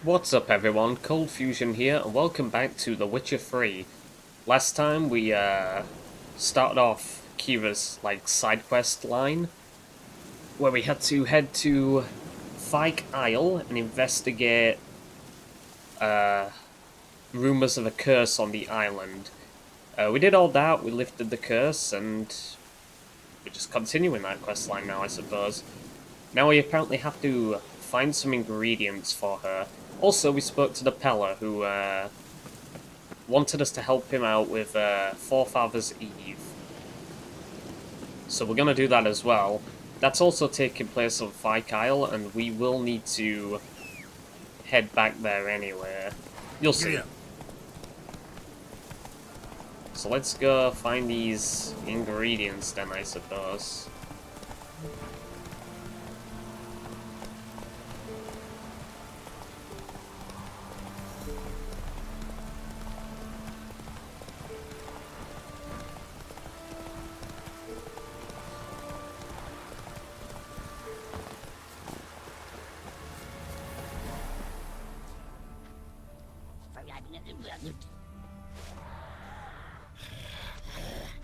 What's up everyone, ColdFusion here, and welcome back to The Witcher 3. Last time we started off Kira's side quest line, where we had to head to Fyke Isle and investigate rumours of a curse on the island. We did all that, we lifted the curse, and we're just continuing that quest line now, I suppose. Now we apparently have to find some ingredients for her. Also, we spoke to the Peller, who wanted us to help him out with Forefather's Eve. So we're going to do that as well. That's also taking place on Fyke Isle, and we will need to head back there anyway. You'll see. So let's go find these ingredients then, I suppose.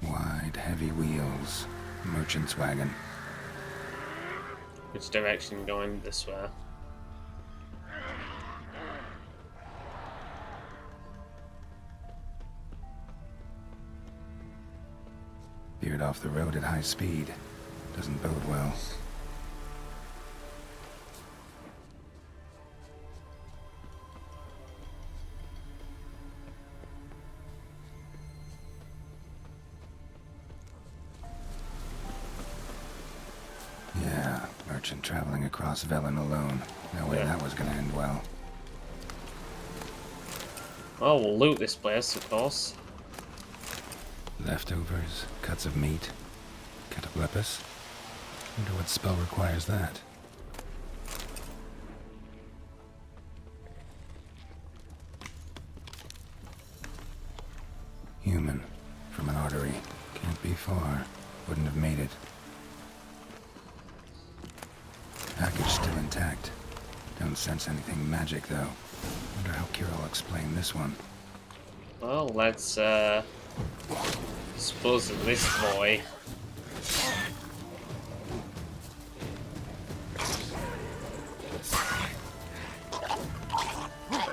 Wide, heavy wheels. Merchant's wagon. Which direction going? This way. Veered off the road at high speed. Doesn't bode well. Yeah, merchant traveling across Velen alone. No way that was gonna end well. Oh, we'll loot this place, of course. Leftovers, cuts of meat, cataplepis. Wonder what spell requires that. Human, from an artery. Can't be far. Wouldn't have made it. Package still intact. Don't sense anything magic, though. Wonder how Kira will explain this one. Well, let's, dispose of this boy.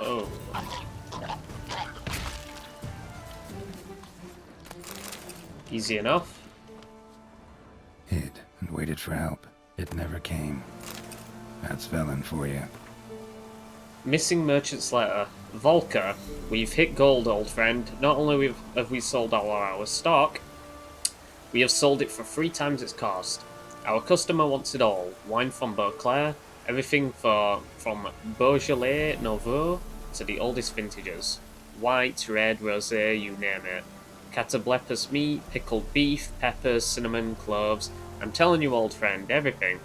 Oh. Easy enough. Hid and waited for help. It never came. That's Velen for you. Missing merchant's letter. Volker, we've hit gold, old friend. Not only have we sold all our stock, we have sold it for 3 times its cost. Our customer wants it all. Wine from Beauclair, everything from Beaujolais Nouveau to the oldest vintages. White, red, rosé, you name it. Cataplepus meat, pickled beef, peppers, cinnamon, cloves. I'm telling you, old friend, everything.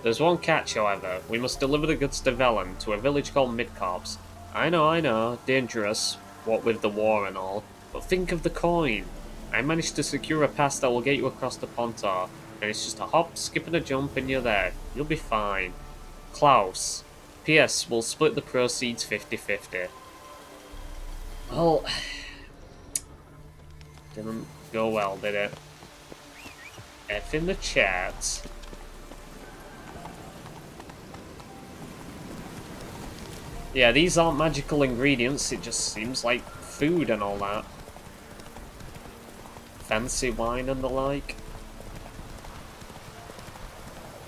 There's one catch, however. We must deliver the goods to Velen, to a village called Midcorps. I know, dangerous, what with the war and all, but think of the coin. I managed to secure a pass that will get you across the Pontar, and it's just a hop, skip and a jump and you're there. You'll be fine. Klaus. P.S. We'll split the proceeds 50-50. Well, didn't go well, did it? F in the chat. Yeah, these aren't magical ingredients, it just seems like food and all that. Fancy wine and the like.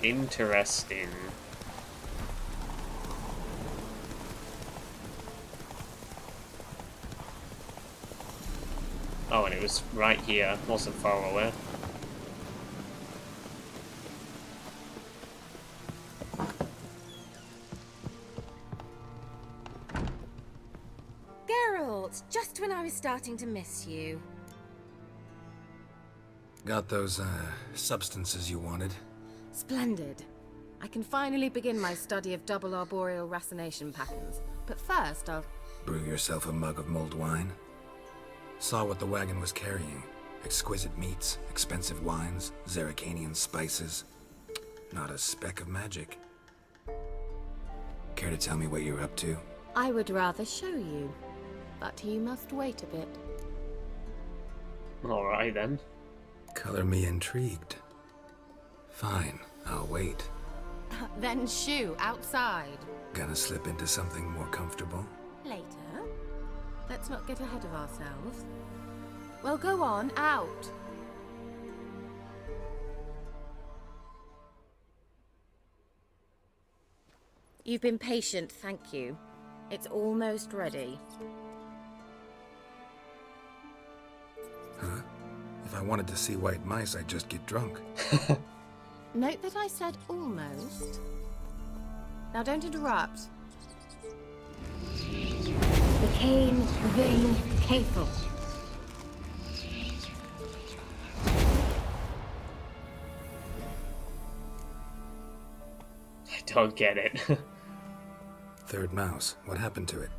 Interesting. Oh, and it was right here, wasn't far away. Just when I was starting to miss you. Got those, substances you wanted? Splendid. I can finally begin my study of double arboreal racination patterns. But first, I'll... Brew yourself a mug of mulled wine? Saw what the wagon was carrying. Exquisite meats, expensive wines, Zerrikanian spices. Not a speck of magic. Care to tell me what you're up to? I would rather show you, but you must wait a bit. Alright then. Color me intrigued. Fine, I'll wait. Then shoo, outside. Gonna slip into something more comfortable? Later. Let's not get ahead of ourselves. Well, go on, out. You've been patient, thank you. It's almost ready. Huh? If I wanted to see white mice, I'd just get drunk. Note that I said almost. Now don't interrupt. The cane vein Cathel. I don't get it. Third mouse, what happened to it?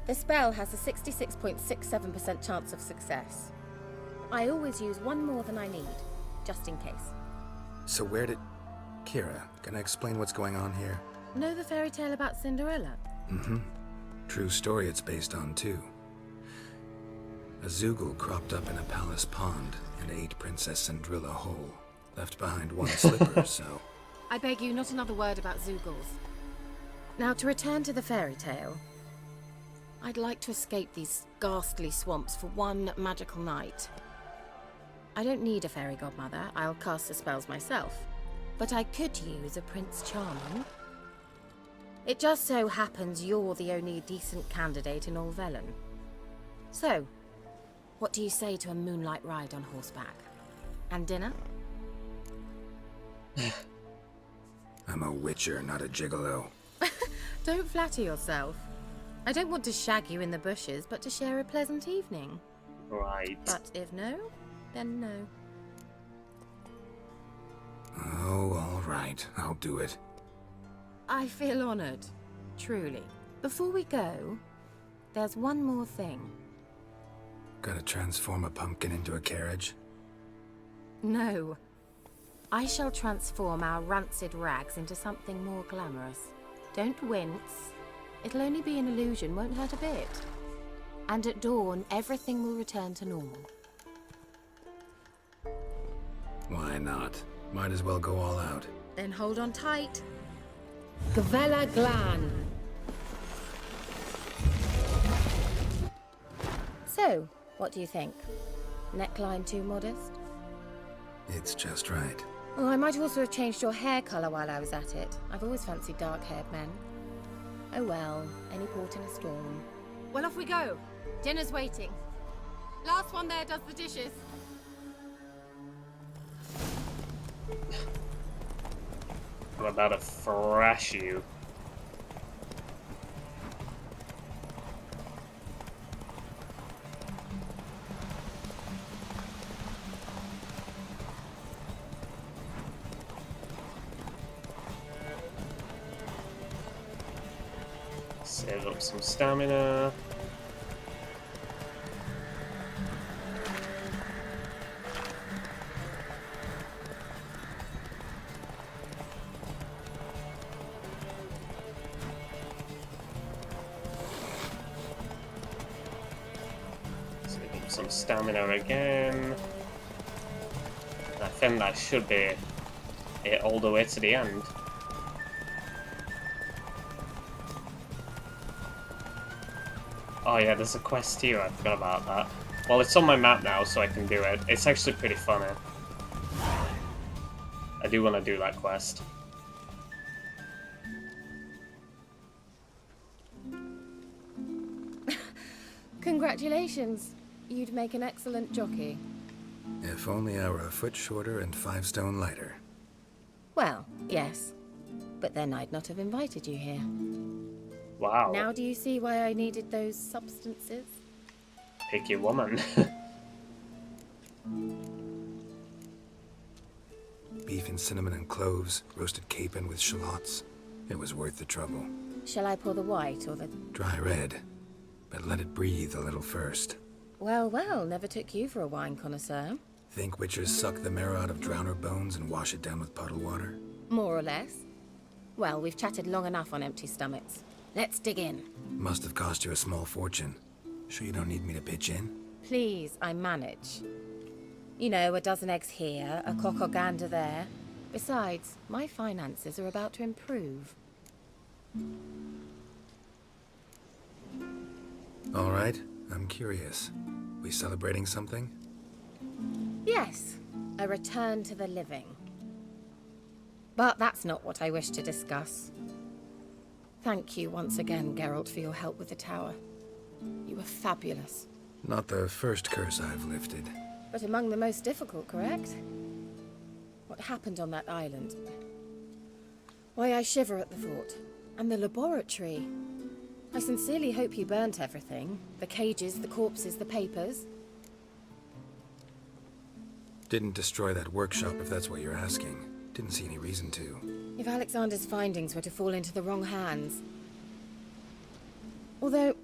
The spell has a 66.67% chance of success. I always use one more than I need, just in case. So where did... Kira, can I explain what's going on here? Know the fairy tale about Cinderella? Mm-hmm. True story it's based on, too. A Zoogle cropped up in a palace pond and ate Princess Cinderella whole. Left behind one slipper, so... I beg you, not another word about Zoogles. Now, to return to the fairy tale. I'd like to escape these ghastly swamps for one magical night. I don't need a fairy godmother, I'll cast the spells myself. But I could use a Prince Charming. It just so happens you're the only decent candidate in all Velen. So, what do you say to a moonlight ride on horseback? And dinner? I'm a witcher, not a gigolo. Don't flatter yourself. I don't want to shag you in the bushes, but to share a pleasant evening. Right. But if no, then no. Oh, all right. I'll do it. I feel honored. Truly. Before we go, there's one more thing. Gotta transform a pumpkin into a carriage? No. I shall transform our rancid rags into something more glamorous. Don't wince. It'll only be an illusion, won't hurt a bit. And at dawn, everything will return to normal. Why not? Might as well go all out. Then hold on tight. Gavella Glan. So, what do you think? Neckline too modest? It's just right. Oh, I might also have changed your hair colour while I was at it. I've always fancied dark-haired men. Oh well, any port in a storm. Well, off we go. Dinner's waiting. Last one there does the dishes. I'm about to thrash you. Save up some stamina. Save up some stamina again. I think that should be it all the way to the end. Oh yeah, there's a quest here, I forgot about that. Well, it's on my map now, so I can do it. It's actually pretty funny. I do want to do that quest. Congratulations. You'd make an excellent jockey. If only I were a foot shorter and 5 stone lighter. Well, yes. But then I'd not have invited you here. Wow. Now do you see why I needed those substances? Picky woman. Beef and cinnamon and cloves, roasted capon with shallots. It was worth the trouble. Shall I pour the white or the... Dry red, but let it breathe a little first. Well, well, never took you for a wine connoisseur. Think witchers suck the marrow out of drowner bones and wash it down with puddle water? More or less. Well, we've chatted long enough on empty stomachs. Let's dig in. Must have cost you a small fortune. Sure you don't need me to pitch in? Please, I manage. You know, a dozen eggs here, a cock or gander there. Besides, my finances are about to improve. All right, I'm curious. We celebrating something? Yes, a return to the living. But that's not what I wish to discuss. Thank you once again, Geralt, for your help with the tower. You were fabulous. Not the first curse I've lifted. But among the most difficult, correct? What happened on that island? Why, I shiver at the thought. And the laboratory. I sincerely hope you burnt everything. The cages, the corpses, the papers. Didn't destroy that workshop if that's what you're asking. Didn't see any reason to. If Alexander's findings were to fall into the wrong hands. Although,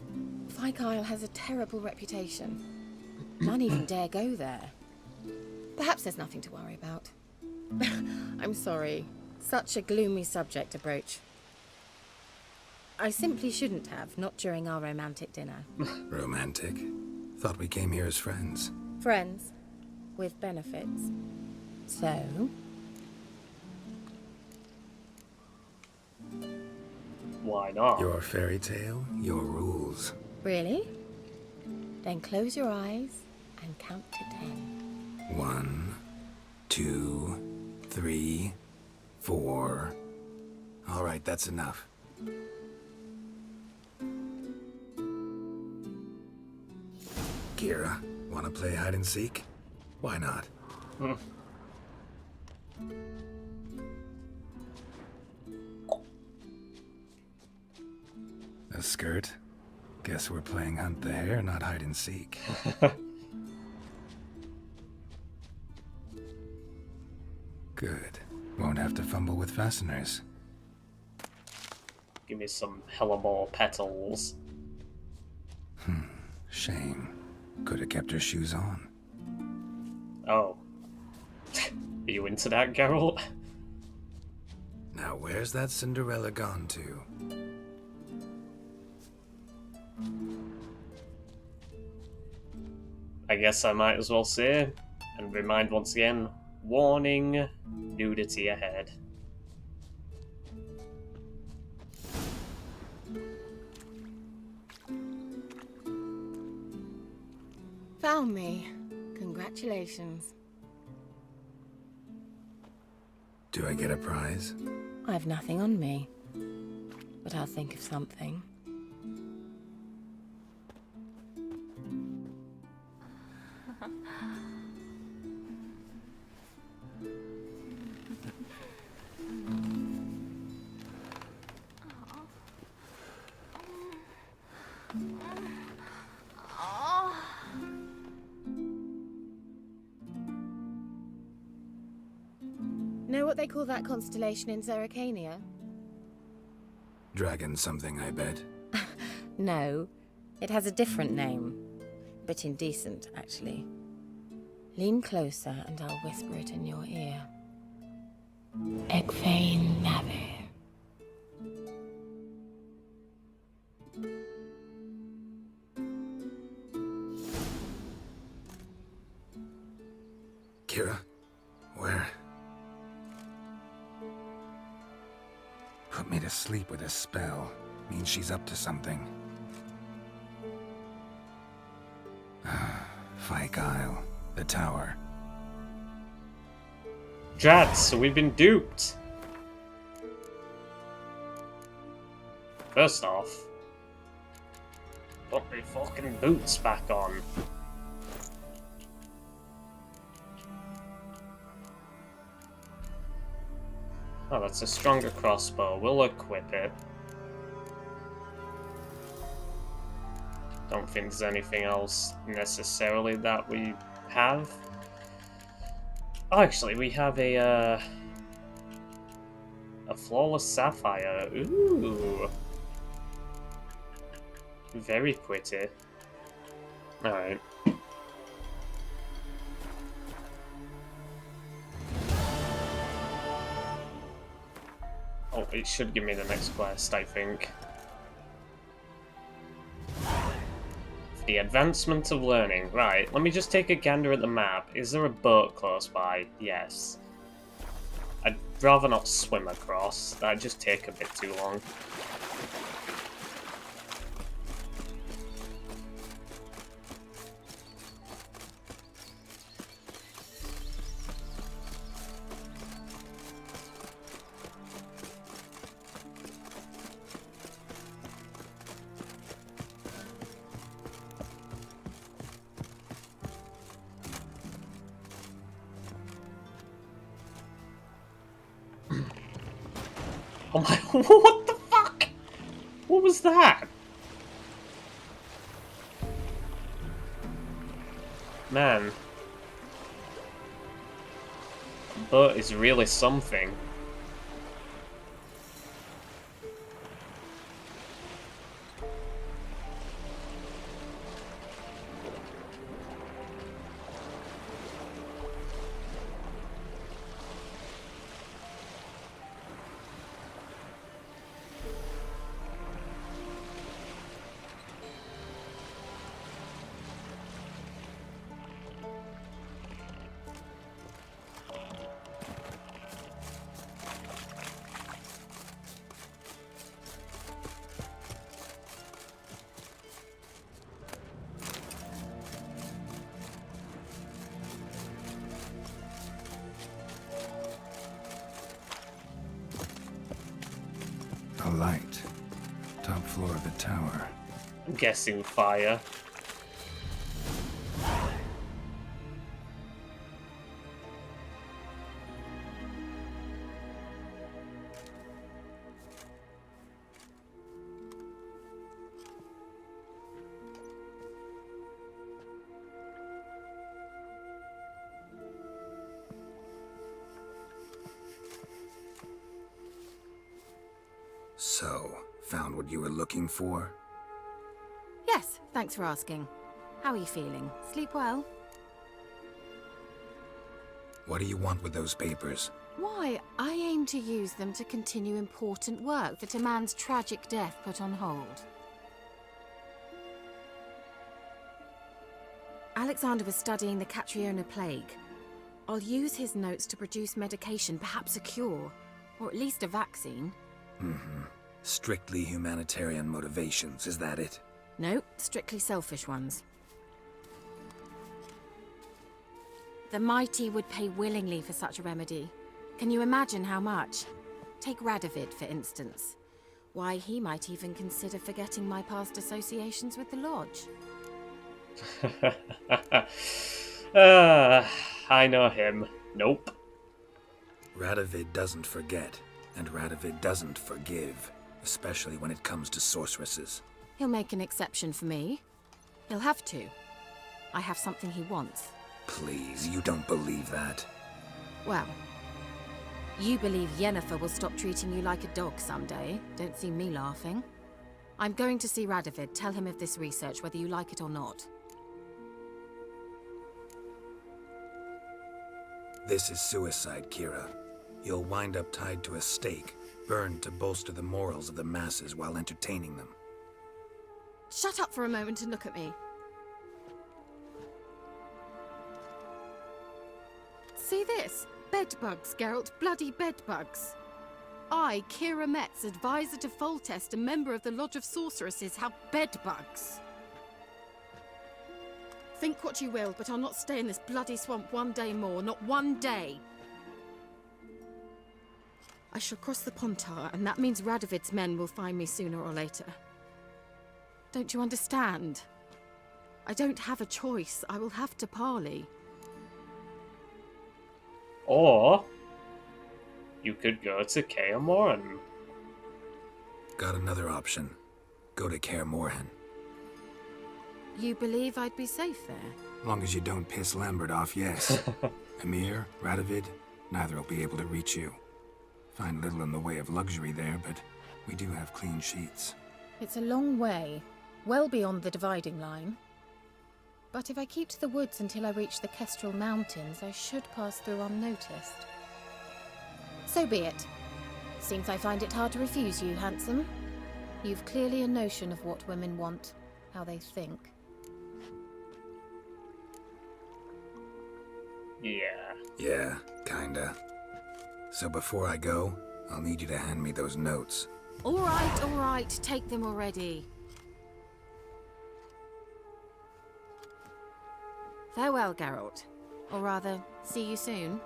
Fyke Isle has a terrible reputation. None even dare go there. Perhaps there's nothing to worry about. I'm sorry. Such a gloomy subject to broach. I simply shouldn't have, not during our romantic dinner. Romantic? Thought we came here as friends. Friends. With benefits. So? Why not? Your fairy tale, your rules. Really? Then close your eyes and count to 10. 1, 2, 3, 4. All right, that's enough. Kira, wanna play hide and seek? Why not? A skirt? Guess we're playing hunt the hare, not hide and seek. Good. Won't have to fumble with fasteners. Give me some hella more petals. Shame. Could have kept her shoes on. Oh. Are you into that, Geralt? Now where's that Cinderella gone to? I guess I might as well say, and remind once again, warning, nudity ahead. Found me. Congratulations. Do I get a prize? I've nothing on me. But I'll think of something. Know what they call that constellation in Zerrikania? Dragon something, I bet. No, it has a different name. But indecent, actually. Lean closer and I'll whisper it in your ear. Egfain Navir. Kira? Where? Put me to sleep with a spell. Means she's up to something. Fyke Isle. The tower. Drats, so we've been duped. First off, put my fucking boots back on. Oh, that's a stronger crossbow. We'll equip it. Don't think there's anything else necessarily that we have. Oh, actually, we have a flawless sapphire. Ooh, very pretty. All right. Oh, it should give me the next quest, I think. The advancement of learning. Right, let me just take a gander at the map. Is there a boat close by? Yes. I'd rather not swim across. That'd just take a bit too long. Oh my, what the fuck? What was that? Man. The boat is really something. A light. Top floor of the tower. I'm guessing fire. So, found what you were looking for? Yes, thanks for asking. How are you feeling? Sleep well? What do you want with those papers? Why, I aim to use them to continue important work that a man's tragic death put on hold. Alexander was studying the Catriona plague. I'll use his notes to produce medication, perhaps a cure, or at least a vaccine. Strictly humanitarian motivations, is that it? No, strictly selfish ones. The mighty would pay willingly for such a remedy. Can you imagine how much? Take Radovid, for instance. Why, he might even consider forgetting my past associations with the Lodge. I know him. Nope. Radovid doesn't forget, and Radovid doesn't forgive, especially when it comes to sorceresses. He'll make an exception for me. He'll have to. I have something he wants. Please, you don't believe that. Well, you believe Yennefer will stop treating you like a dog someday. Don't see me laughing. I'm going to see Radovid. Tell him of this research, whether you like it or not. This is suicide, Kira. You'll wind up tied to a stake, burned to bolster the morals of the masses while entertaining them. Shut up for a moment and look at me. See this? Bedbugs, Geralt. Bloody bedbugs. I, Kira Metz, advisor to Foltest and member of the Lodge of Sorceresses, have bedbugs. Think what you will, but I'll not stay in this bloody swamp one day more. Not one day. I shall cross the Pontar, and that means Radovid's men will find me sooner or later. Don't you understand? I don't have a choice. I will have to parley. Or you could go to Kaer Morhen. Got another option. Go to Kaer Morhen. You believe I'd be safe there? Long as you don't piss Lambert off, yes. Emir, Radovid, neither will be able to reach you. Find little in the way of luxury there, but we do have clean sheets. It's a long way, well beyond the dividing line. But if I keep to the woods until I reach the Kestrel Mountains, I should pass through unnoticed. So be it. Seems I find it hard to refuse you, handsome. You've clearly a notion of what women want, how they think. Yeah. Yeah, kinda. So before I go, I'll need you to hand me those notes. All right, take them already. Farewell, Geralt. Or rather, see you soon.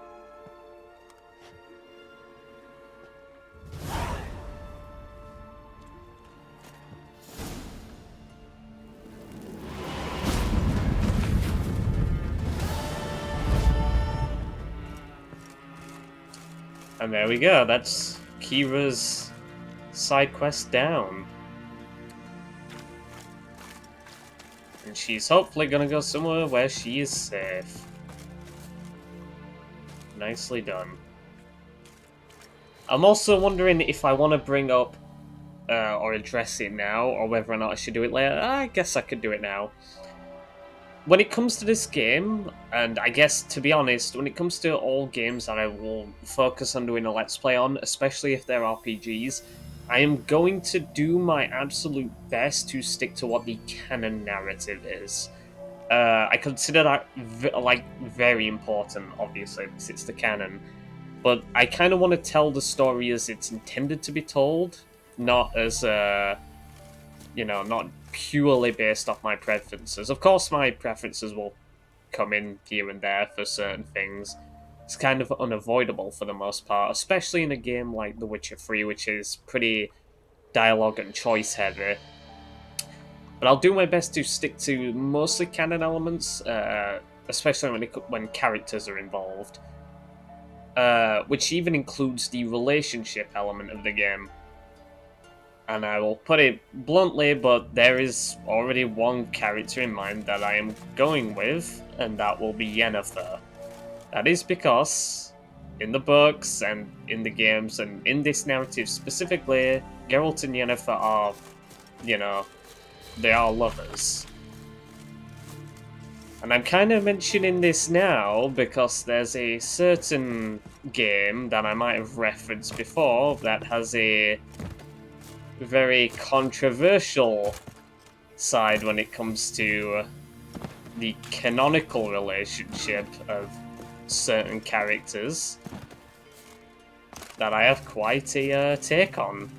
And there we go, that's Kira's side quest down. And she's hopefully gonna go somewhere where she is safe. Nicely done. I'm also wondering if I want to bring up or address it now, or whether or not I should do it later. I guess I could do it now. When it comes to this game, and I guess, to be honest, when it comes to all games that I will focus on doing a Let's Play on, especially if they're RPGs, I am going to do my absolute best to stick to what the canon narrative is. I consider that, very important, obviously, because it's the canon. But I kind of want to tell the story as it's intended to be told, not as, not purely based off my preferences. Of course, my preferences will come in here and there for certain things. It's kind of unavoidable for the most part, especially in a game like The Witcher 3, which is pretty dialogue and choice heavy. But I'll do my best to stick to mostly canon elements, especially when characters are involved. Which even includes the relationship element of the game. And I will put it bluntly, but there is already one character in mind that I am going with, and that will be Yennefer. That is because, in the books, and in the games, and in this narrative specifically, Geralt and Yennefer are, they are lovers. And I'm kind of mentioning this now because there's a certain game that I might have referenced before that has a very controversial side when it comes to the canonical relationship of certain characters that I have quite a take on.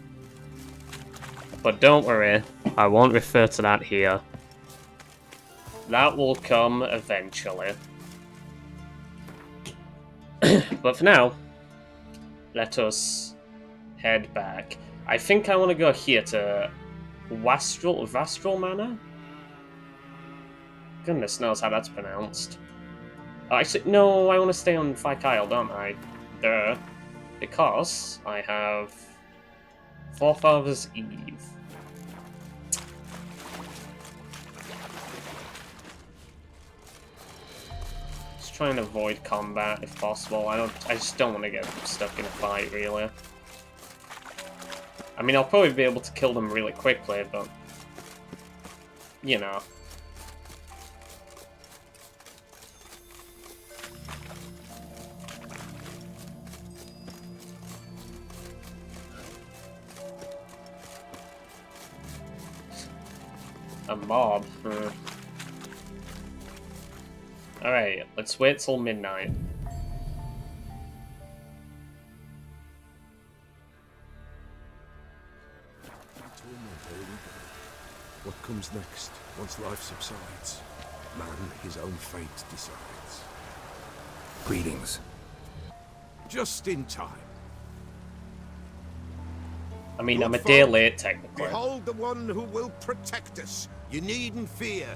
But don't worry, I won't refer to that here. That will come eventually. But for now, let us head back. I think I want to go here to Vastral Manor? Goodness knows how that's pronounced. Oh, actually, no, I want to stay on Fyke Isle, don't I? Duh. Because I have Forefather's Eve. Just try and avoid combat if possible. I just don't want to get stuck in a fight, really. I mean, I'll probably be able to kill them really quickly, but you know. A mob. Alright, let's wait till midnight. What comes next, once life subsides? Man, his own fate decides. Greetings. Just in time. I mean, Good I'm a day folk, late, technically. Behold the one who will protect us. You needn't fear.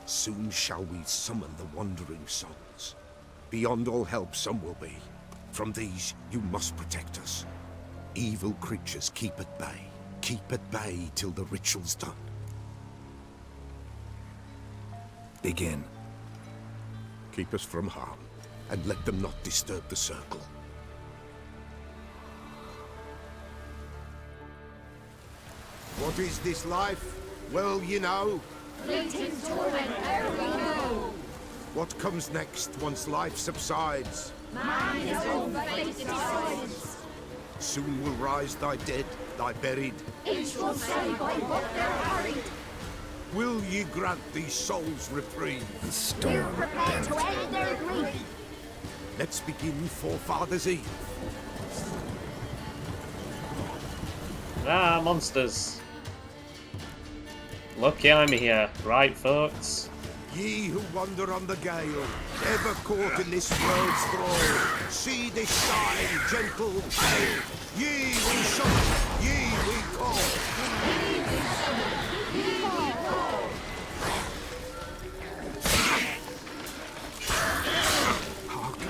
Soon shall we summon the wandering souls. Beyond all help some will be. From these you must protect us. Evil creatures keep at bay. Keep at bay till the ritual's done. Begin. Keep us from harm, and let them not disturb the circle. What is this life? Well, you know. Fleeting torment ere we know. What comes next once life subsides? Man his own fate decides. Soon will rise thy dead, thy buried. Each will say by what they're harried. Will ye grant these souls reprieve? The storm. Prepare to end their grief. Let's begin Forefathers' Eve. Ah, monsters. Lucky I'm here, right, folks? Ye who wander on the gale, ever caught in this world's thrall, see this sign, gentle pale. Ye we summon, ye we call. Hark,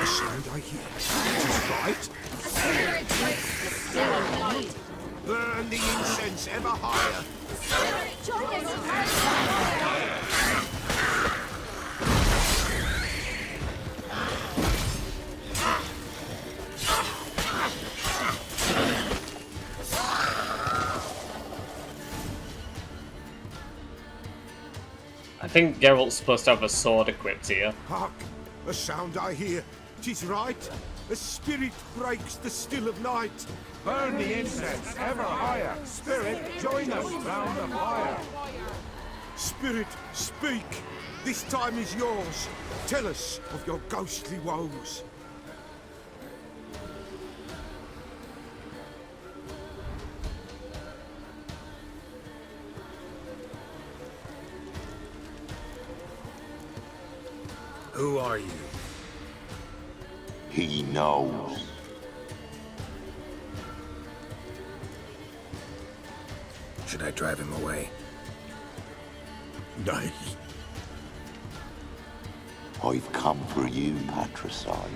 a sound I hear. It is right. Burn the incense ever higher. I think Geralt's supposed to have a sword equipped here. Hark, a sound I hear. 'Tis right. A spirit breaks the still of night. Burn the incense ever higher. Spirit, join us round the fire. Spirit, speak. This time is yours. Tell us of your ghostly woes. Who are you? He knows. Should I drive him away? Nay. I've come for you, patricide.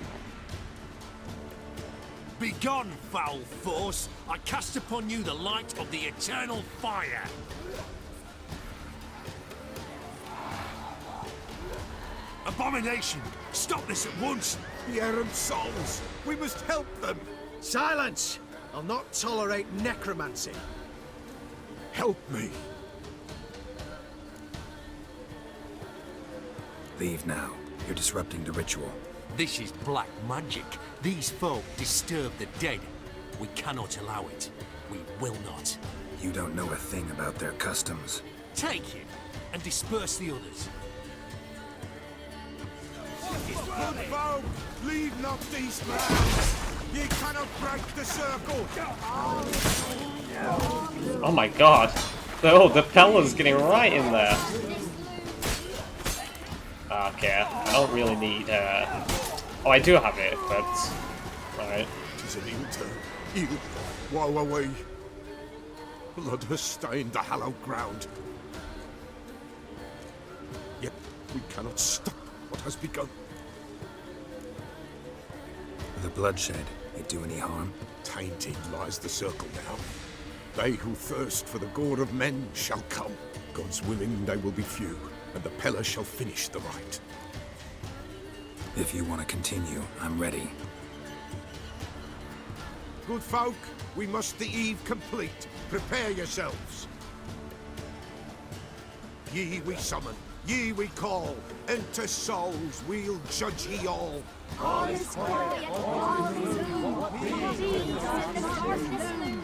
Begone, foul force! I cast upon you the light of the eternal fire! Abomination! Stop this at once! The errant souls. We must help them. Silence! I'll not tolerate necromancy. Help me. Leave now. You're disrupting the ritual. This is black magic. These folk disturb the dead. We cannot allow it. We will not. You don't know a thing about their customs. Take him and disperse the others. Good folk, leave not these grounds. Ye cannot break the circle. Oh my god. Oh, the Pella's getting right in there. Okay, I don't really need oh, I do have it, but... Right. 'Tis an ill turn. Ill. Woe away. Blood has stained the hallowed ground. Yet we cannot stop what has begun. The bloodshed, it do any harm? Tainted lies the circle now. They who thirst for the gore of men shall come. God's willing they will be few, and the Pella shall finish the rite. If you want to continue, I'm ready. Good folk, we must the eve complete. Prepare yourselves. Ye we summon, ye we call. Enter souls, we'll judge ye all. All is quiet, all is gloom. These in the darkness loom.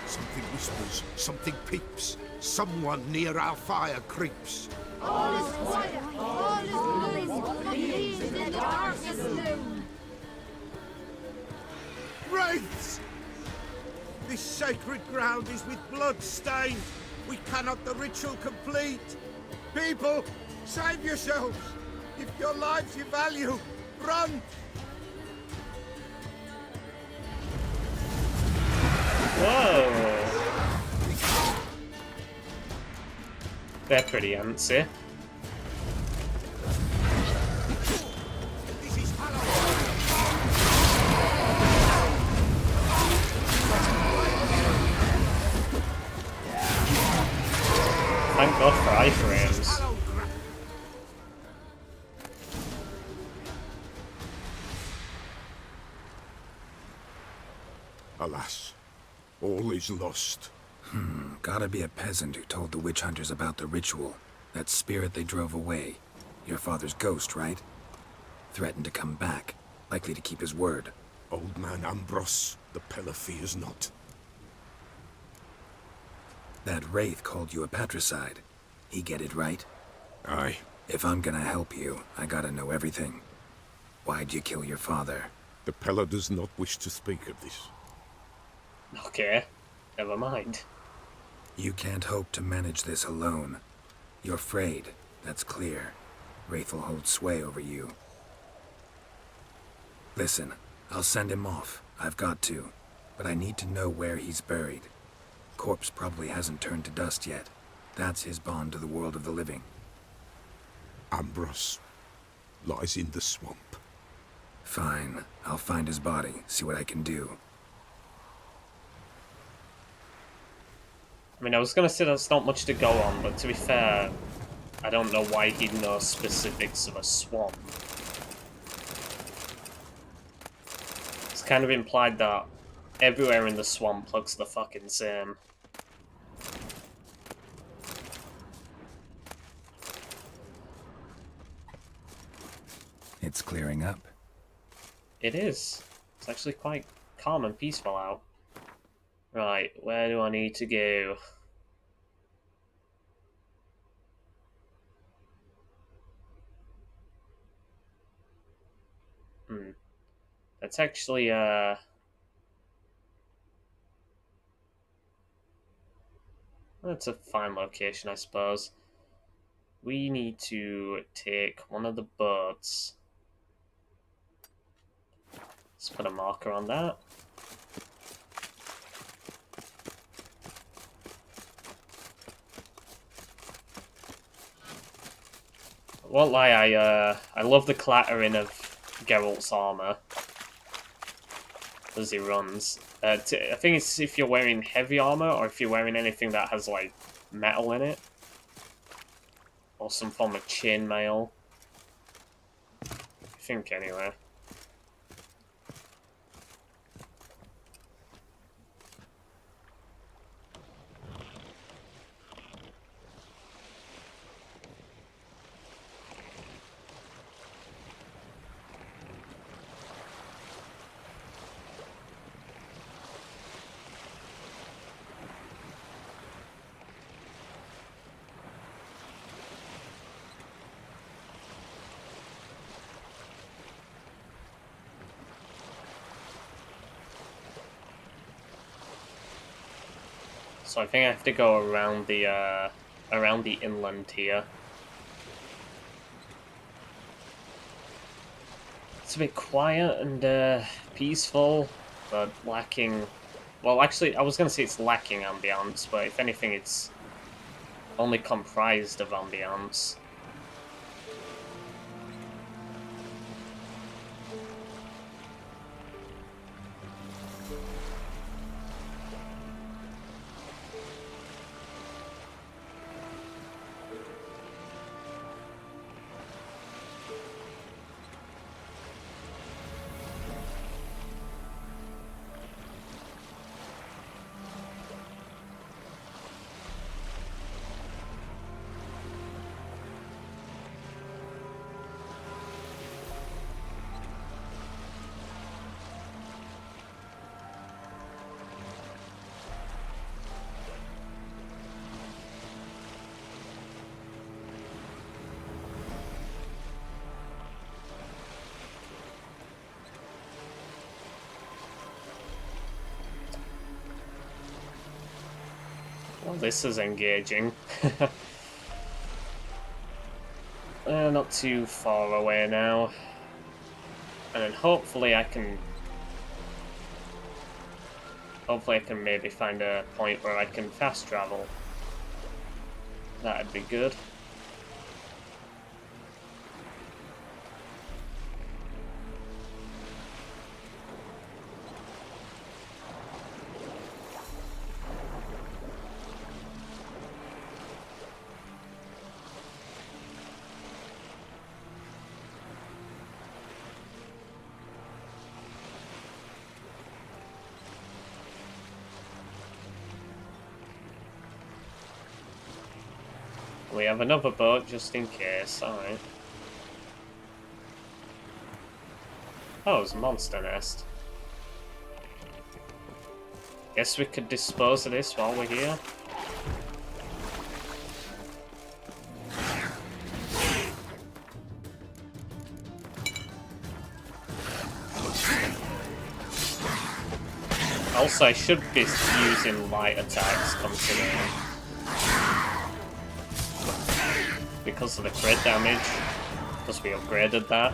Something whispers, something peeps. Someone near our fire creeps. All is quiet, all is gloom. These in the darkness loom. Wraiths! This sacred ground is with blood stained. We cannot the ritual complete. People, save yourselves. If your lives you value, run! Whoa! They're pretty antsy. This is Halloween. Thank God for iframes. Alas, all is lost. Gotta be a peasant who told the witch hunters about the ritual. That spirit they drove away. Your father's ghost, right? Threatened to come back. Likely to keep his word. Old man Ambros, the Pella fears not. That wraith called you a patricide. He get it right? Aye. If I'm gonna help you, I gotta know everything. Why'd you kill your father? The Pella does not wish to speak of this. Okay, never mind. You can't hope to manage this alone. You're afraid, that's clear. Wraith will hold sway over you. Listen, I'll send him off. I've got to. But I need to know where he's buried. Corpse probably hasn't turned to dust yet. That's his bond to the world of the living. Ambros lies in the swamp. Fine. I'll find his body, see what I can do. I mean, I was gonna say there's not much to go on, but to be fair, I don't know why he'd know specifics of a swamp. It's kind of implied that everywhere in the swamp looks the fucking same. It's clearing up. It is. It's actually quite calm and peaceful out. Right, where do I need to go? That's actually, that's a fine location, I suppose. We need to take one of the boats. Let's put a marker on that. I won't lie, I love the clattering of Geralt's armor as he runs. I think it's if you're wearing heavy armor or if you're wearing anything that has like metal in it. Or some form of chainmail. I think anyway. So I think I have to go around the inland here. It's a bit quiet and peaceful, but lacking. Well, actually, I was gonna say it's lacking ambiance, but if anything, it's only comprised of ambiance. Well, this is engaging. Not too far away now. And then hopefully I can maybe find a point where I can fast travel. That'd be good. We have another boat just in case, alright. Oh, it's a monster nest. Guess we could dispose of this while we're here. Also, I should be using light attacks considering. Because of the crit damage. Because we upgraded that.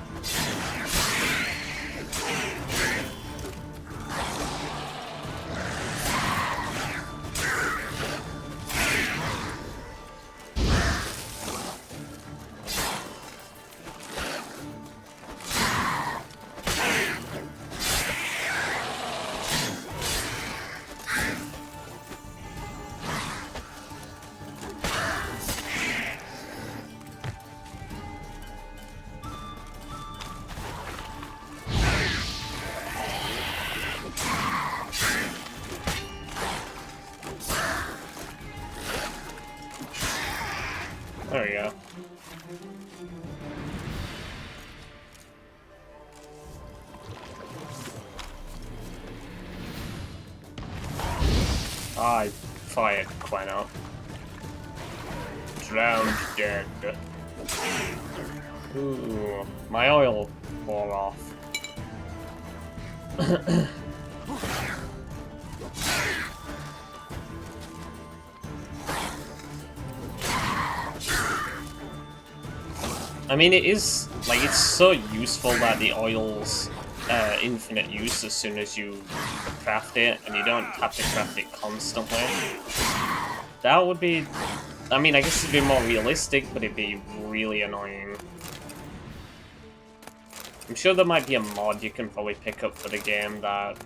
There we go. I fired quite out. Drowned dead. Ooh, my oil wore off. I mean, it is, like, it's so useful that the oil's infinite use as soon as you craft it, and you don't have to craft it constantly. That would be, I mean, I guess it'd be more realistic, but it'd be really annoying. I'm sure there might be a mod you can probably pick up for the game that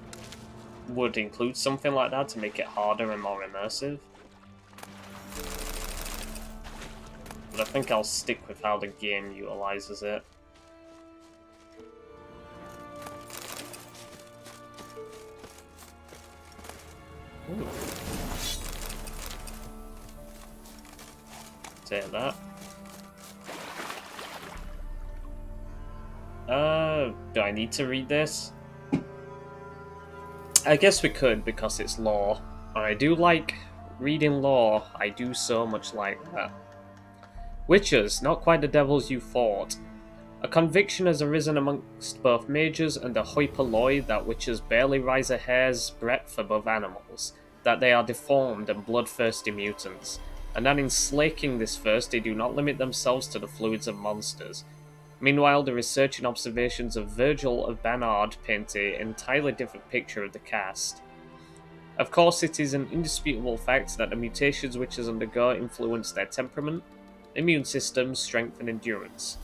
would include something like that to make it harder and more immersive. But I think I'll stick with how the game utilizes it. Ooh. Take that. Do I need to read this? I guess we could because it's lore. I do like reading lore. I do so much like that. Witches, not quite the devils you thought. A conviction has arisen amongst both mages and the hoi polloi that witches barely rise a hair's breadth above animals, that they are deformed and bloodthirsty mutants, and that in slaking this thirst they do not limit themselves to the fluids of monsters. Meanwhile, the research and observations of Virgil of Bannard paint an entirely different picture of the cast. Of course, it is an indisputable fact that the mutations witches undergo influence their temperament, immune systems, strength, and endurance.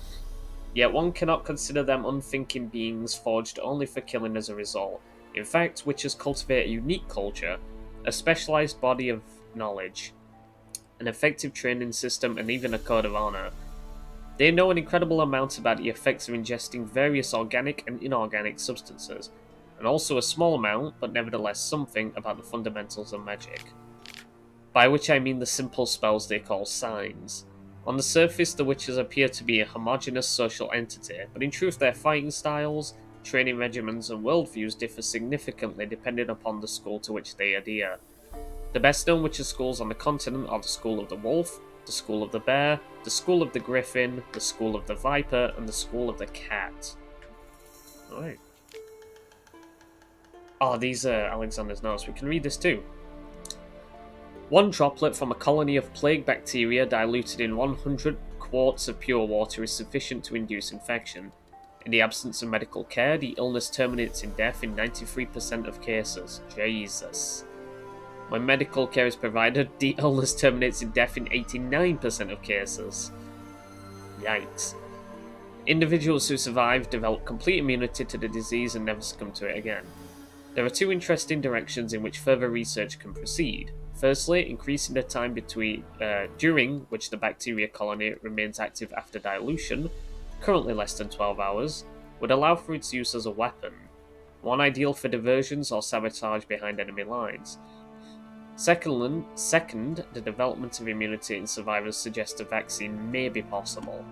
Yet one cannot consider them unthinking beings forged only for killing as a result. In fact, witches cultivate a unique culture, a specialized body of knowledge, an effective training system, and even a code of honor. They know an incredible amount about the effects of ingesting various organic and inorganic substances, and also a small amount, but nevertheless something, about the fundamentals of magic. By which I mean the simple spells they call signs. On the surface, the witches appear to be a homogeneous social entity, but in truth their fighting styles, training regimens, and worldviews differ significantly depending upon the school to which they adhere. The best known witches' schools on the continent are the School of the Wolf, the School of the Bear, the School of the Griffin, the School of the Viper, and the School of the Cat. Alright. Oh, these are Alexander's notes. We can read this too. One droplet from a colony of plague bacteria diluted in 100 quarts of pure water is sufficient to induce infection. In the absence of medical care, the illness terminates in death in 93% of cases. Jesus. When medical care is provided, the illness terminates in death in 89% of cases. Yikes. Individuals who survive develop complete immunity to the disease and never succumb to it again. There are two interesting directions in which further research can proceed. Firstly, increasing the time during which the bacteria colony remains active after dilution, currently less than 12 hours, would allow for its use as a weapon, one ideal for diversions or sabotage behind enemy lines. Second, the development of immunity in survivors suggests a vaccine may be possible.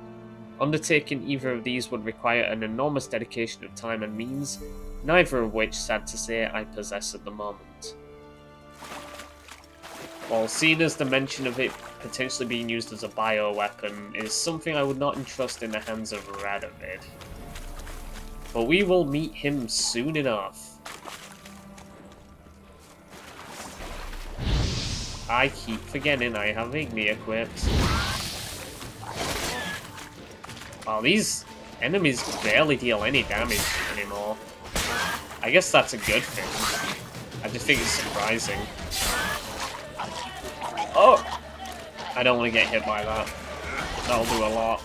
Undertaking either of these would require an enormous dedication of time and means, neither of which, sad to say, I possess at the moment. Well, seeing as the mention of it potentially being used as a bioweapon is something I would not entrust in the hands of Radovid. But we will meet him soon enough. I keep forgetting I have Igni equipped. Wow, these enemies barely deal any damage anymore. I guess that's a good thing. I just think it's surprising. Oh! I don't want to get hit by that. That'll do a lot.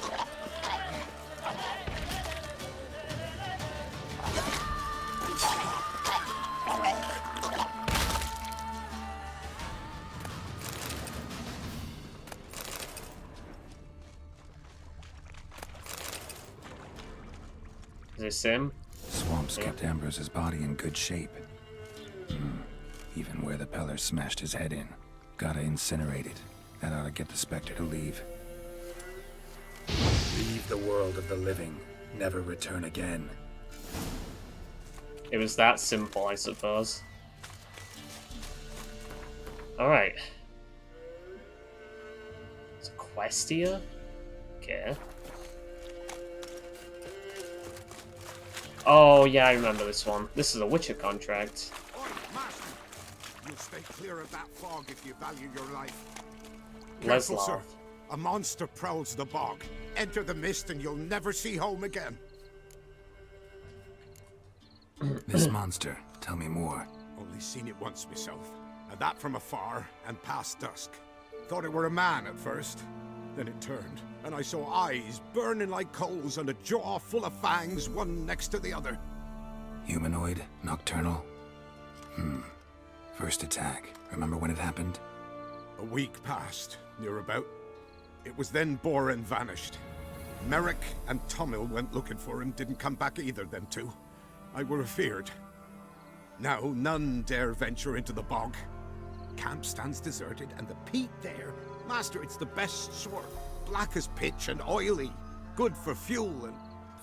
Is this him? Swamps kept Ambrose's body in good shape. Even where the Peller smashed his head in. Gotta incinerate it. That ought to get the Spectre to leave. Leave the world of the living. Never return again. It was that simple, I suppose. Alright. It's a quest here? Okay. Oh, yeah, I remember this one. This is a Witcher contract. Oi, master! You'll stay clear of that fog if you value your life. Leslov. Careful, sir. A monster prowls the bog. Enter the mist and you'll never see home again. This monster, tell me more. Only seen it once myself, and that from afar and past dusk. Thought it were a man at first. Then it turned, and I saw eyes burning like coals and a jaw full of fangs, one next to the other. Humanoid? Nocturnal? First attack. Remember when it happened? A week passed, near about. It was then Boren vanished. Merrick and Tomil went looking for him, didn't come back either, them two. I were afeard. Now none dare venture into the bog. Camp stands deserted, and the peat there, master, it's the best sort. Black as pitch and oily. Good for fuel and...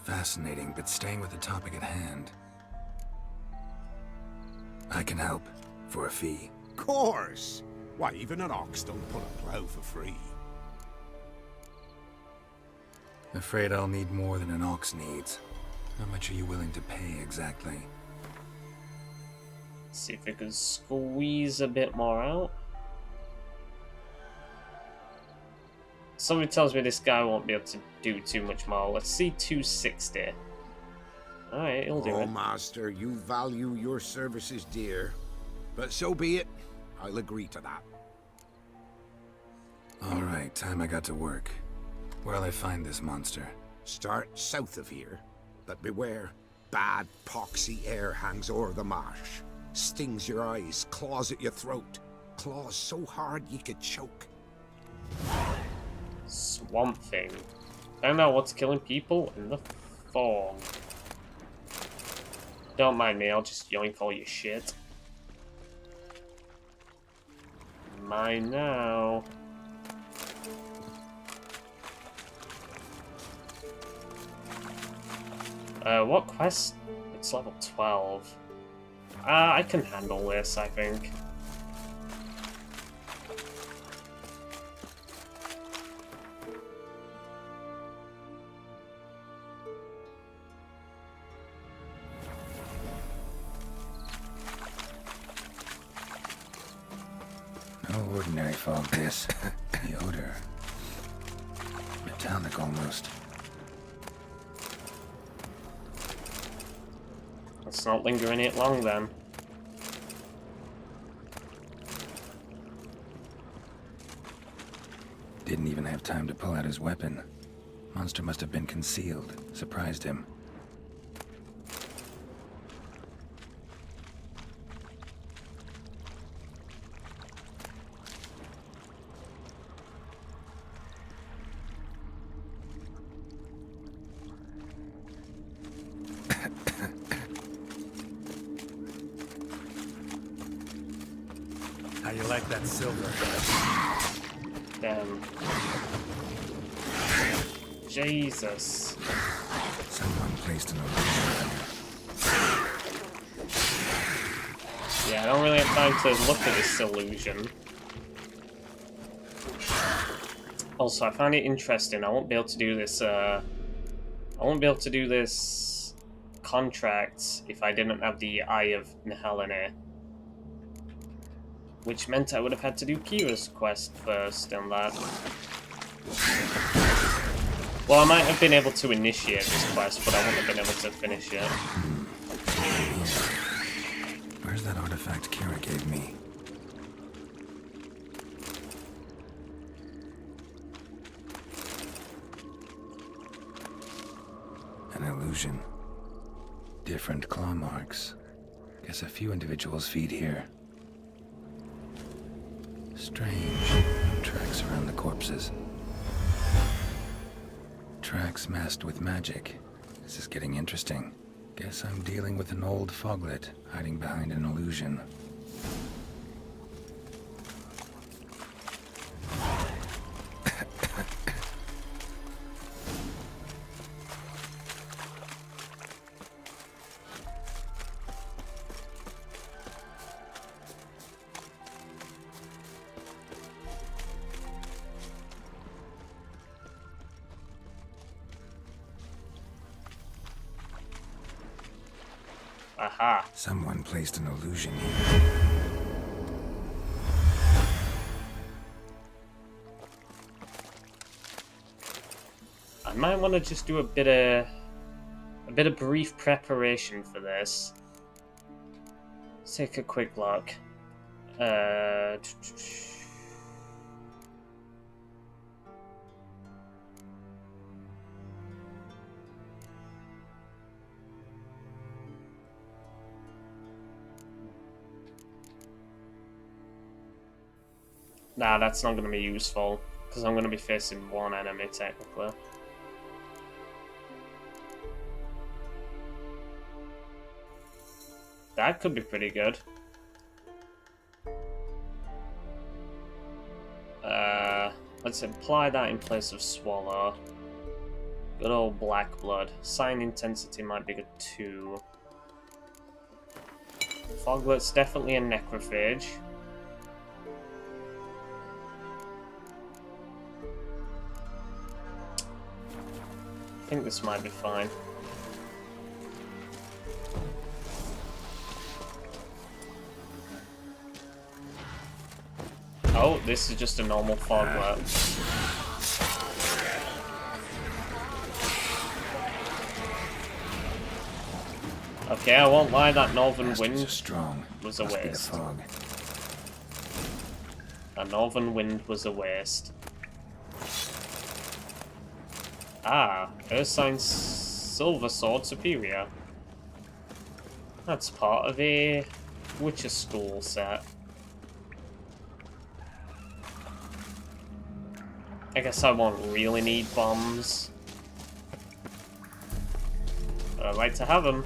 Fascinating, but staying with the topic at hand. I can help. For a fee. Course! Why, even an ox don't pull a plow for free. Afraid I'll need more than an ox needs. How much are you willing to pay exactly? See if we can squeeze a bit more out. Somebody tells me this guy won't be able to do too much more. Let's see 260. Alright, he'll do Oh, it. master, you value your services dear. But so be it. I'll agree to that. Alright, time I got to work. Where'll I find this monster? Start south of here. But beware, bad poxy air hangs o'er the marsh. Stings your eyes, claws at your throat. Claws so hard you could choke. Swamp Thing. Find out what's killing people in the fog. Don't mind me, I'll just yoink all your shit. Mine now. What quest? It's level 12. I can handle this, I think. No ordinary fog, this. The odor. Metallic almost. Let's not linger in it long then. Didn't even have time to pull out his weapon. Monster must have been concealed. Surprised him. How you like that silver? Damn. Jesus. Someone placed an illusion. Yeah, I don't really have time to look at this illusion. Also, I find it interesting. I won't be able to do this. I won't be able to do this contract if I didn't have the Eye of Nehelene. Which meant I would have had to do Kira's quest first and that. Well, I might have been able to initiate this quest, but I wouldn't have been able to finish it. Where's that artifact Kira gave me? An illusion. Different claw marks. Guess a few individuals feed here. Strange. No tracks around the corpses. Tracks masked with magic. This is getting interesting. Guess I'm dealing with an old foglet hiding behind an illusion. Aha. Someone placed an illusion here. I might want to just do a bit of brief preparation for this. Let's take a quick look. Nah, that's not going to be useful, because I'm going to be facing one enemy, technically. That could be pretty good. Let's apply that in place of Swallow. Good old Black Blood. Sign intensity might be good too. Foglet's definitely a necrophage. I think this might be fine. Oh, this is just a normal foglet. Okay, I won't lie, that northern wind was a waste. A northern wind was a waste. Ah, Earthsign's Silver Sword Superior. That's part of a Witcher School set. I guess I won't really need bombs. But I'd like to have them.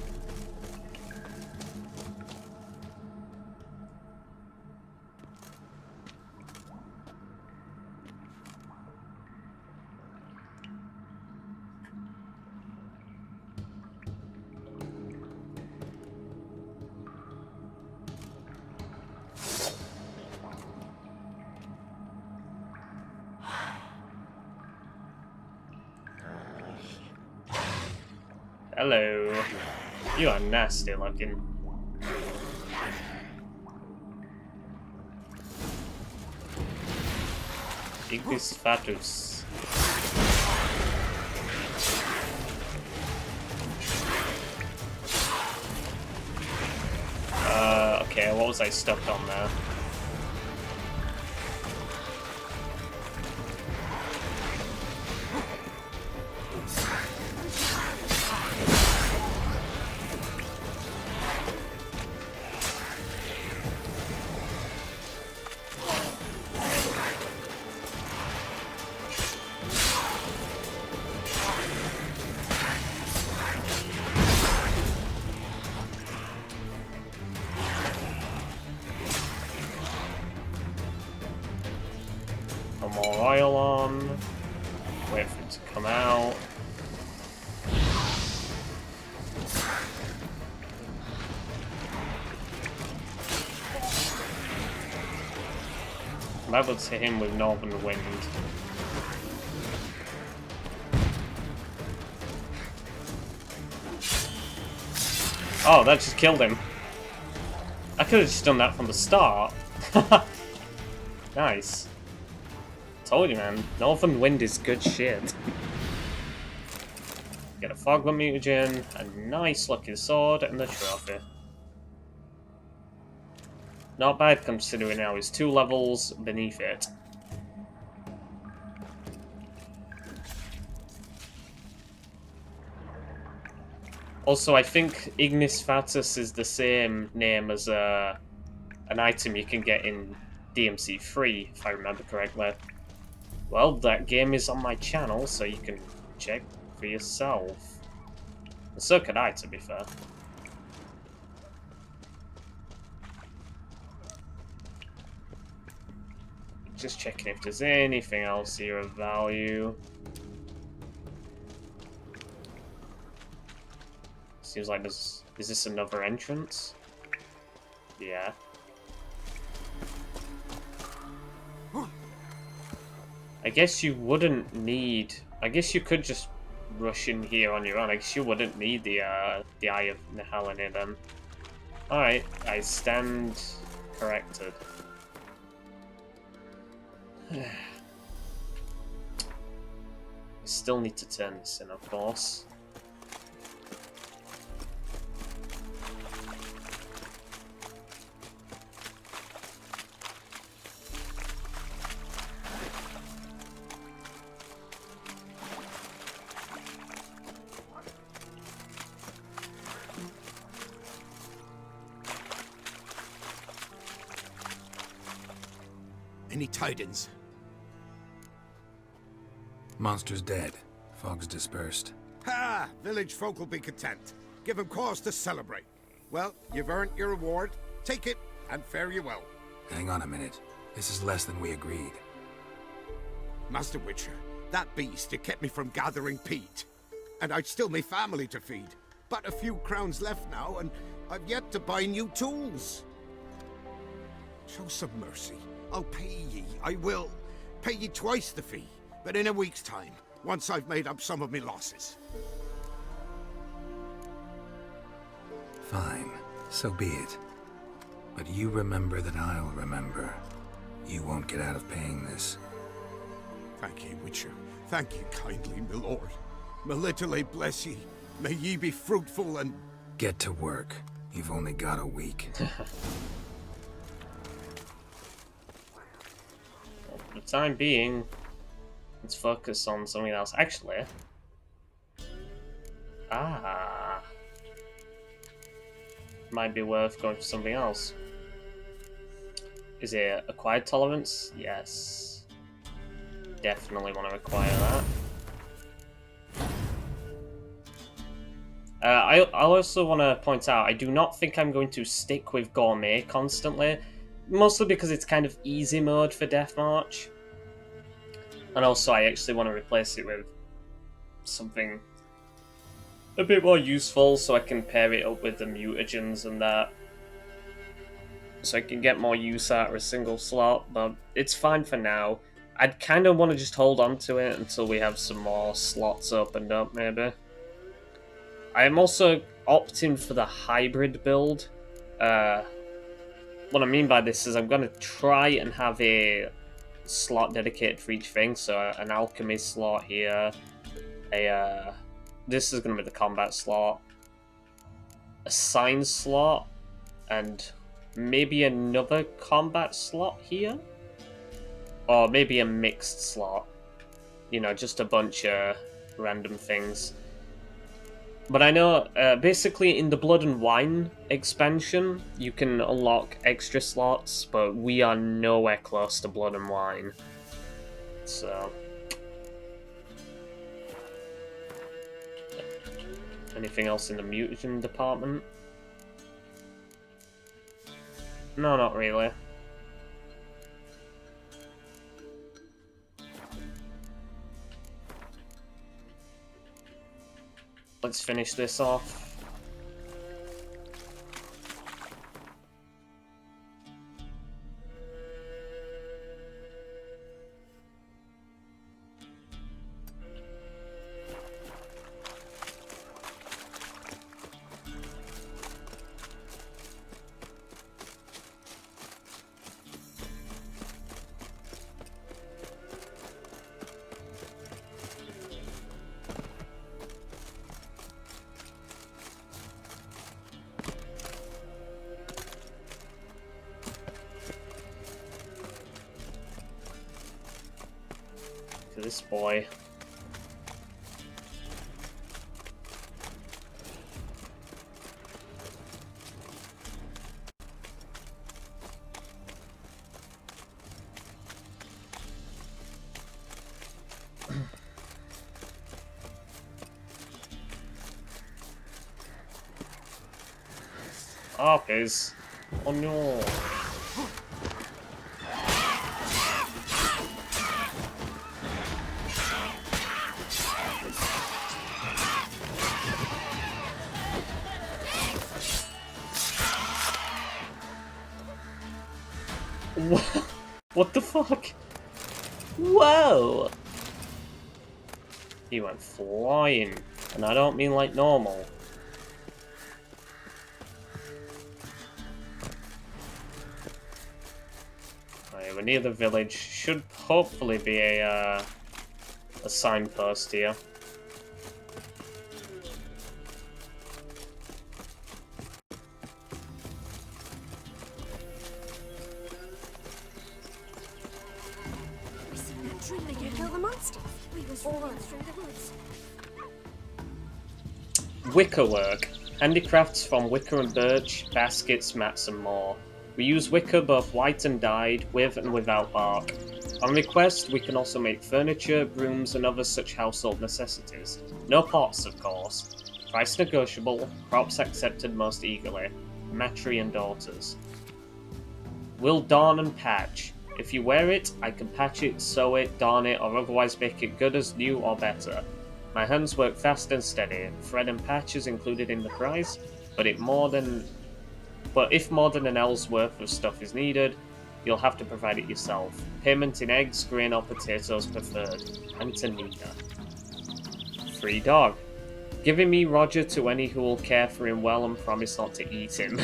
Hello. You are nasty looking. Ignis Fatus. Okay, what was I stuck on there? More oil on. Wait for it to come out. I'm able to hit him with Northern Wind. Oh, that just killed him. I could have just done that from the start. Nice. Told you, man. Northern Wind is good shit. Get a Fogland mutagen, a nice looking sword, and the trophy. Not bad considering now he's 2 levels beneath it. Also, I think Ignis Fatuus is the same name as an item you can get in DMC 3, if I remember correctly. Well, that game is on my channel, so you can check for yourself. And so could I, to be fair. Just checking if there's anything else here of value. Seems like there's... Is this another entrance? Yeah. I guess you wouldn't need... I guess you could just rush in here on your own. I guess you wouldn't need the Eye of Nehaleni then. Alright, I stand corrected. I still need to turn this in, of course. Any tidings? Monster's dead. Fog's dispersed. Ha! Village folk will be content. Give them cause to celebrate. Well, you've earned your reward. Take it, and fare you well. Hang on a minute. This is less than we agreed. Master Witcher, that beast, it kept me from gathering peat. And I'd still me family to feed. But a few crowns left now, and I've yet to buy new tools. Show some mercy. I'll pay ye. I will. Pay ye twice the fee. But in a week's time, once I've made up some of me losses. Fine. So be it. But you remember that I'll remember. You won't get out of paying this. Thank ye, Witcher. Thank ye kindly, my lord. Melitele bless ye. May ye be fruitful and... Get to work. You've only got a week. For the time being, let's focus on something else. Actually, might be worth going for something else. Is it acquired tolerance? Yes. Definitely want to acquire that. I also want to point out, I do not think I'm going to stick with Gourmet constantly. Mostly because it's kind of easy mode for Death March. And also I actually want to replace it with something a bit more useful so I can pair it up with the mutagens and that. So I can get more use out of a single slot, but it's fine for now. I'd kind of want to just hold on to it until we have some more slots opened up, maybe. I am also opting for the hybrid build. What I mean by this is I'm going to try and have a slot dedicated for each thing. So an alchemy slot here, this is going to be the combat slot, a science slot, and maybe another combat slot here, or maybe a mixed slot. You know, just a bunch of random things. But I know, basically in the Blood and Wine expansion, you can unlock extra slots, but we are nowhere close to Blood and Wine. So... anything else in the mutagen department? No, not really. Let's finish this off. Look at this boy. Harpies. Oh no. What the fuck? Whoa! He went flying, and I don't mean like normal. We're near the village. Should hopefully be a signpost here. We seen that tree they kill the monster. We was running through the woods. Wicker work. Handicrafts from wicker and birch, baskets, mats and more. We use wicker both white and dyed, with and without bark. On request, we can also make furniture, brooms and other such household necessities. No pots, of course. Price negotiable, crops accepted most eagerly. Matry and daughters. Will darn and patch. If you wear it, I can patch it, sew it, darn it, or otherwise make it good as new or better. My hands work fast and steady. Thread and patch is included in the price, but if more than an L's worth of stuff is needed, you'll have to provide it yourself. Payment in eggs, grain or potatoes preferred. Antonina. Free dog. Giving me Roger to any who will care for him well and promise not to eat him.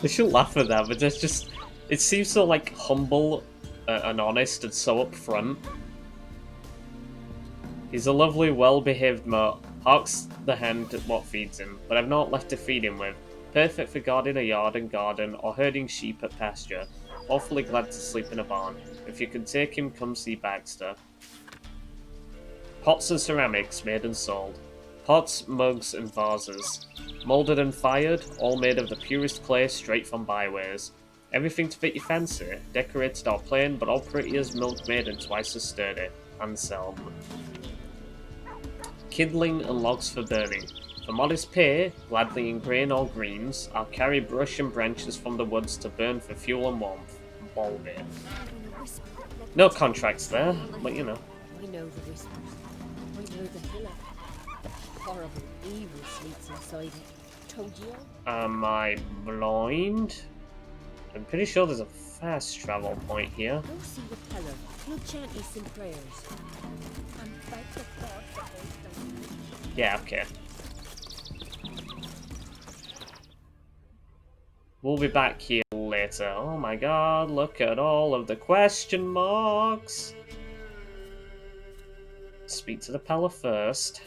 I shouldn't laugh at that, but there's just... It seems so, like, humble and honest and so upfront. He's a lovely, well-behaved moat. Hawks the hand at what feeds him, but I've not left to feed him with. Perfect for guarding a yard and garden, or herding sheep at pasture. Awfully glad to sleep in a barn. If you can take him, come see Baxter. Pots and ceramics made and sold. Pots, mugs, and vases. Moulded and fired, all made of the purest clay straight from byways. Everything to fit your fancy, decorated or plain, but all pretty as milkmaid and twice as sturdy. Anselm. Kindling and logs for burning. For modest pay, gladly in grain or greens, I'll carry brush and branches from the woods to burn for fuel and warmth. Balmy. No contracts there, but you know. I know the whispers. I know the villa. The horrible evil sleeps inside it. Told you? Am I blind? I'm pretty sure there's a fast travel point here. Go see the pillar. He'll chant you some prayers. And thank the God for both. Yeah, okay. We'll be back here later. Oh my god, look at all of the question marks. Speak to the Pella first.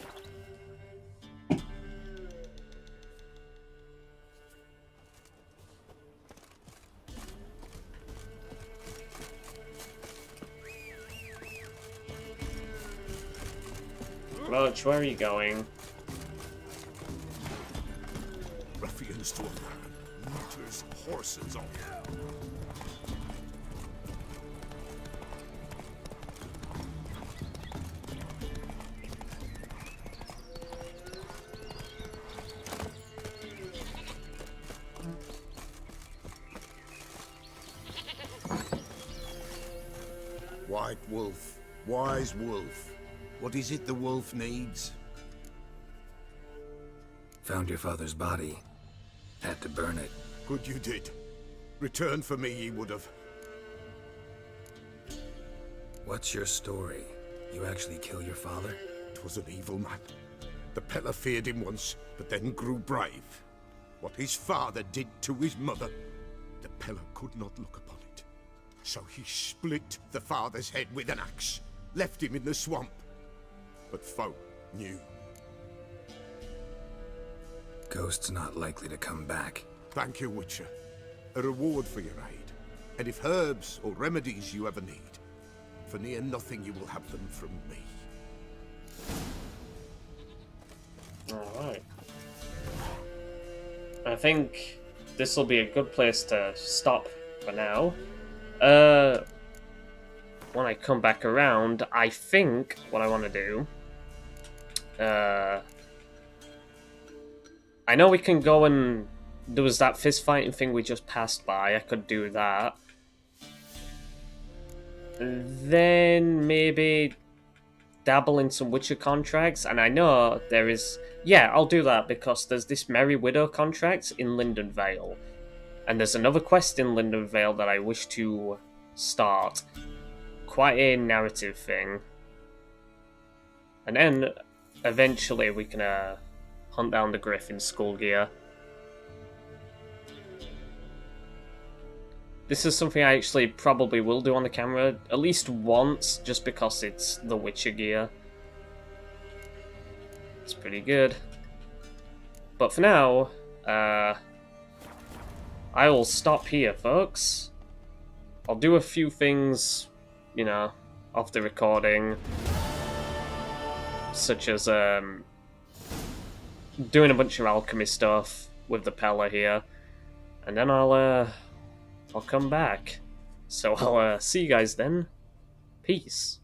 Roach, where are you going? Ruffians to a man, meters, horses on. White wolf, wise wolf. What is it the wolf needs? Found your father's body. Had to burn it. Good you did. Return for me ye would have. What's your story? You actually kill your father? 'Twas an evil man. The Pella feared him once, but then grew brave. What his father did to his mother, the Pella could not look upon it. So he split the father's head with an axe, left him in the swamp. But folk knew. Ghost's not likely to come back. Thank you, Witcher. A reward for your aid. And if herbs or remedies you ever need, for near nothing you will have them from me. Alright. I think this will be a good place to stop for now. When I come back around, I think what I want to do... I know we can go and... There was that fist fighting thing we just passed by. I could do that. Then maybe dabble in some Witcher contracts. And I know there is... Yeah, I'll do that because there's this Merry Widow contract in Linden Vale. And there's another quest in Linden Vale that I wish to start. Quite a narrative thing. And then eventually we can hunt down the Griffin Skullgear. This is something I actually probably will do on the camera at least once, just because it's the Witcher gear. It's pretty good. But for now, I will stop here, folks. I'll do a few things, you know, off the recording. Such as, doing a bunch of alchemy stuff with the Pella here. And then I'll come back. So I'll see you guys then. Peace.